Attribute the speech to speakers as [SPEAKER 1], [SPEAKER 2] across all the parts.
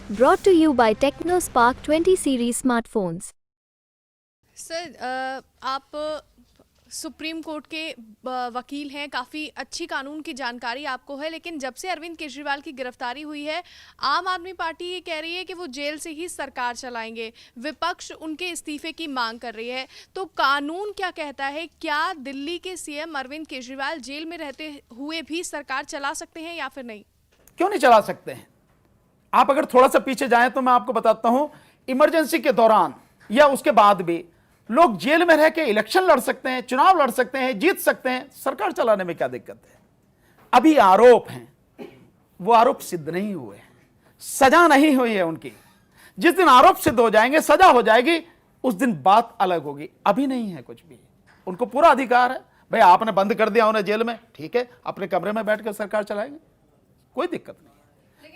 [SPEAKER 1] Brought to you by TechnoSpark 20 series smartphones.
[SPEAKER 2] Sir आप supreme court के वकील हैं, काफ़ी अच्छी कानून की जानकारी आपको है, लेकिन जब से अरविंद केजरीवाल की गिरफ्तारी हुई है, आम आदमी पार्टी ये कह रही है कि वो जेल से ही सरकार चलाएंगे, विपक्ष उनके इस्तीफे की मांग कर रही है। तो कानून क्या कहता है, क्या दिल्ली के सीएम अरविंद केजरीवाल जेल में रहते हुए भी सरकार चला सकते हैं या फिर नहीं?
[SPEAKER 3] क्यों नहीं चला सकते हैं? आप अगर थोड़ा सा पीछे जाएं तो मैं आपको बताता हूं, इमरजेंसी के दौरान या उसके बाद भी लोग जेल में रह के इलेक्शन लड़ सकते हैं, चुनाव लड़ सकते हैं, जीत सकते हैं। सरकार चलाने में क्या दिक्कत है? अभी आरोप हैं, वो आरोप सिद्ध नहीं हुए, सजा नहीं हुई है उनकी। जिस दिन आरोप सिद्ध हो जाएंगे, सजा हो जाएगी, उस दिन बात अलग होगी। अभी नहीं है कुछ भी। उनको पूरा अधिकार है। भाई आपने बंद कर दिया उन्हें जेल में, ठीक है, अपने कमरे में बैठकर सरकार चलाएंगे, कोई दिक्कत नहीं है।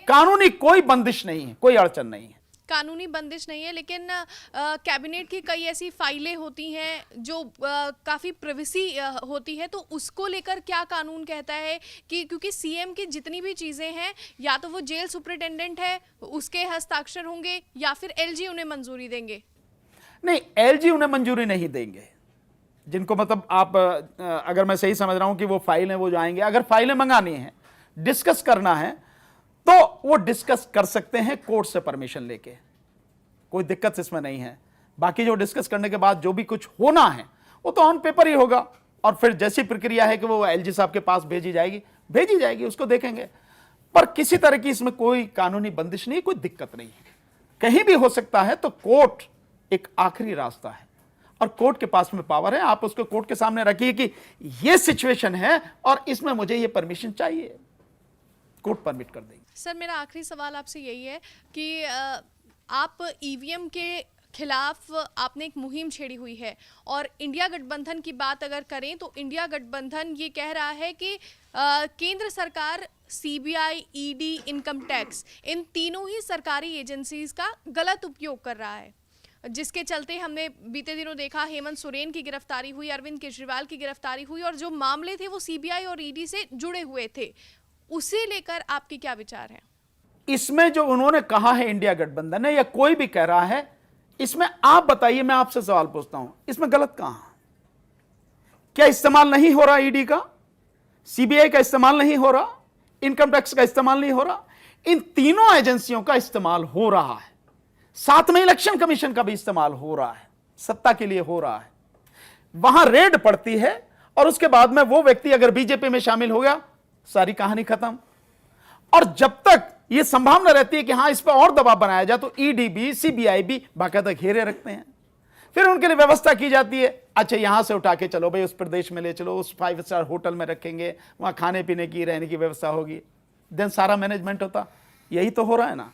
[SPEAKER 3] कानूनी कोई बंदिश नहीं है, कोई अड़चन नहीं है।
[SPEAKER 2] कानूनी बंदिश नहीं है, लेकिन कैबिनेट की कई ऐसी फाइलें होती हैं जो काफ़ी प्रिवेसी होती है, तो उसको लेकर क्या कानून कहता है कि क्योंकि सीएम की जितनी भी चीज़ें हैं, या तो वो जेल सुपरिटेंडेंट है उसके हस्ताक्षर होंगे, या फिर एलजी उन्हें मंजूरी देंगे?
[SPEAKER 3] नहीं, एलजी उन्हें मंजूरी नहीं देंगे। जिनको मतलब आप अगर मैं सही समझ रहा हूं कि वो फाइलें वो जाएंगे, अगर फाइलें मंगानी है, डिस्कस करना है, तो वो डिस्कस कर सकते हैं कोर्ट से परमिशन लेके, कोई दिक्कत इसमें नहीं है। बाकी जो डिस्कस करने के बाद जो भी कुछ होना है वो तो ऑन पेपर ही होगा, और फिर जैसी प्रक्रिया है कि वो एलजी साहब के पास भेजी जाएगी, उसको देखेंगे। पर किसी तरह की इसमें कोई कानूनी बंदिश नहीं, कोई दिक्कत नहीं है। कहीं भी हो सकता है, तो कोर्ट एक आखिरी रास्ता है और कोर्ट के पास में पावर है। आप उसको कोर्ट के सामने रखिए कि यह सिचुएशन है और इसमें मुझे यह परमिशन चाहिए, कोर्ट परमिट कर देंगे।
[SPEAKER 2] सर, मेरा आखिरी सवाल आपसे यही है कि आप ईवीएम के खिलाफ आपने एक मुहिम छेड़ी हुई है, और इंडिया गठबंधन की बात अगर करें तो इंडिया गठबंधन ये कह रहा है कि केंद्र सरकार, सीबीआई, ईडी, इनकम टैक्स, इन तीनों ही सरकारी एजेंसीज का गलत उपयोग कर रहा है, जिसके चलते हमने बीते दिनों देखा हेमंत सोरेन की गिरफ्तारी हुई, अरविंद केजरीवाल की गिरफ्तारी हुई, और जो मामले थे वो सीबीआई और ईडी से जुड़े हुए थे। उसे लेकर आपके क्या विचार हैं?
[SPEAKER 3] इसमें जो उन्होंने कहा है इंडिया गठबंधन ने या कोई भी कह रहा है, इसमें आप बताइए, मैं आपसे सवाल पूछता हूं, इसमें गलत कहां? क्या इस्तेमाल नहीं हो रहा ईडी का, सीबीआई का इस्तेमाल नहीं हो रहा, इनकम टैक्स का इस्तेमाल नहीं हो रहा? इन तीनों एजेंसियों का इस्तेमाल हो रहा है। साथ में इलेक्शन कमीशन का भी इस्तेमाल हो रहा है, सत्ता के लिए हो रहा है। वहां रेड पड़ती है और उसके बाद में वो व्यक्ति अगर बीजेपी में शामिल हो गया, सारी कहानी खत्म। और जब तक यह संभावना रहती है कि हां इस पर और दबाव बनाया जाए, तो ईडी भी, सीबीआई भी बाकायदा घेरे रखते हैं। फिर उनके लिए व्यवस्था की जाती है, अच्छा यहां से उठा के चलो भाई, उस प्रदेश में ले चलो, उस 5 स्टार होटल में रखेंगे, वहां खाने पीने की, रहने की व्यवस्था होगी, देन सारा मैनेजमेंट होता। यही तो हो रहा है ना।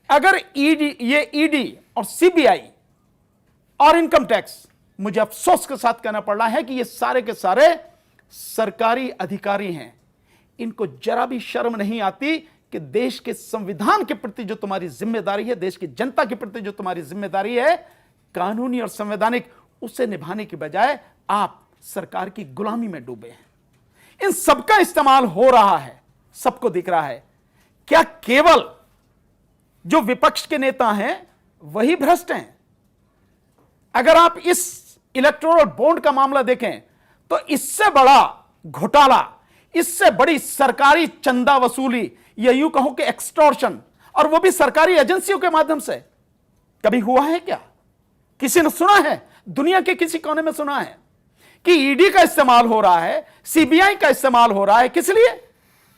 [SPEAKER 3] अगर ईडी और सीबीआई और इनकम टैक्स, मुझे अफसोस के साथ कहना पड़ रहा है कि ये सारे के सारे सरकारी अधिकारी हैं, इनको जरा भी शर्म नहीं आती कि देश के संविधान के प्रति जो तुम्हारी जिम्मेदारी है, देश की जनता के प्रति जो तुम्हारी जिम्मेदारी है, कानूनी और संवैधानिक, उसे निभाने की बजाय आप सरकार की गुलामी में डूबे हैं। इन सबका इस्तेमाल हो रहा है, सबको दिख रहा है। क्या केवल जो विपक्ष के नेता हैं वही भ्रष्ट हैं? अगर आप इस इलेक्टोरल बॉन्ड का मामला देखें तो इससे बड़ा घोटाला, इससे बड़ी सरकारी चंदा वसूली, या यूं कहो कि एक्सटॉर्शन, और वो भी सरकारी एजेंसियों के माध्यम से, कभी हुआ है क्या? किसी ने सुना है? दुनिया के किसी कोने में सुना है कि ईडी का इस्तेमाल हो रहा है, सीबीआई का इस्तेमाल हो रहा है? किस लिए?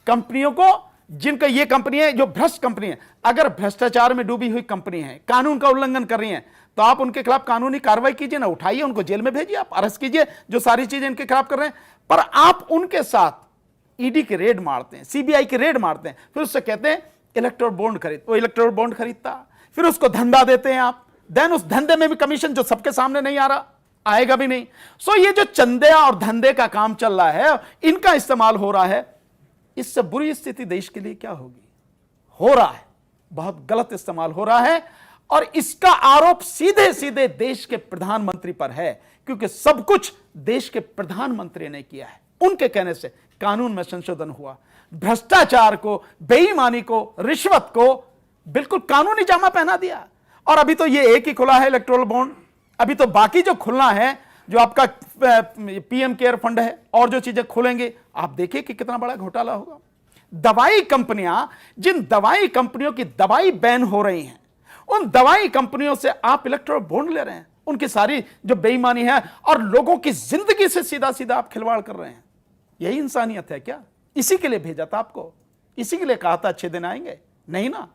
[SPEAKER 3] कंपनियों को, जिनका ये कंपनी है जो भ्रष्ट कंपनी है, अगर भ्रष्टाचार में डूबी हुई कंपनी है, कानून का उल्लंघन कर रही है, तो आप उनके खिलाफ कानूनी कार्रवाई कीजिए ना, उठाइए, उनको जेल में भेजिए, आप अरेस्ट कीजिए, जो सारी चीजें इनके खिलाफ कर रहे हैं। पर आप उनके साथ ईडी के रेड मारते हैं, सीबीआई के रेड मारते हैं, फिर उससे कहते हैं इलेक्टोरल बॉन्ड खरीद, वो इलेक्टोरल बॉन्ड खरीदता, फिर उसको धंधा देते हैं आप, देन उस धंधे में भी कमीशन जो सबके सामने नहीं आ रहा, आएगा भी नहीं। सो ये जो चंदे और धंधे का काम चल रहा है, इनका इस्तेमाल हो रहा है, इससे बुरी स्थिति देश के लिए क्या होगी? हो रहा है, बहुत गलत इस्तेमाल हो रहा है, और इसका आरोप सीधे सीधे देश के प्रधानमंत्री पर है, क्योंकि सब कुछ देश के प्रधानमंत्री ने किया है। उनके कहने से कानून में संशोधन हुआ, भ्रष्टाचार को, बेईमानी को, रिश्वत को बिल्कुल कानूनी जामा पहना दिया। और अभी तो ये एक ही खुला है इलेक्टोरल बॉन्ड, अभी तो बाकी जो खुलना है, जो आपका पीएम केयर फंड है और जो चीजें खुलेंगे, आप देखिए कि कितना बड़ा घोटाला होगा। दवाई कंपनियां, जिन दवाई कंपनियों की दवाई बैन हो रही हैं, उन दवाई कंपनियों से आप इलेक्टोरल बॉन्ड ले रहे हैं, उनकी सारी जो बेईमानी है, और लोगों की जिंदगी से सीधा सीधा आप खिलवाड़ कर रहे हैं। यही इंसानियत है क्या? इसी के लिए भेजा था आपको, इसी के लिए कहा था अच्छे दिन आएंगे, नहीं ना?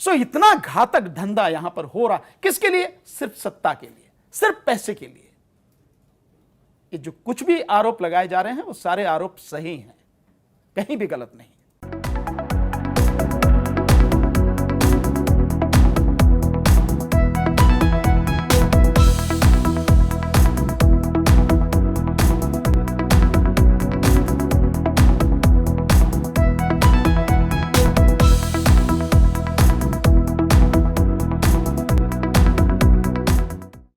[SPEAKER 3] सो इतना घातक धंधा यहां पर हो रहा, किसके लिए? सिर्फ सत्ता के लिए, सिर्फ पैसे के लिए। ये जो कुछ भी आरोप लगाए जा रहे हैं वो सारे आरोप सही हैं, कहीं भी गलत नहीं।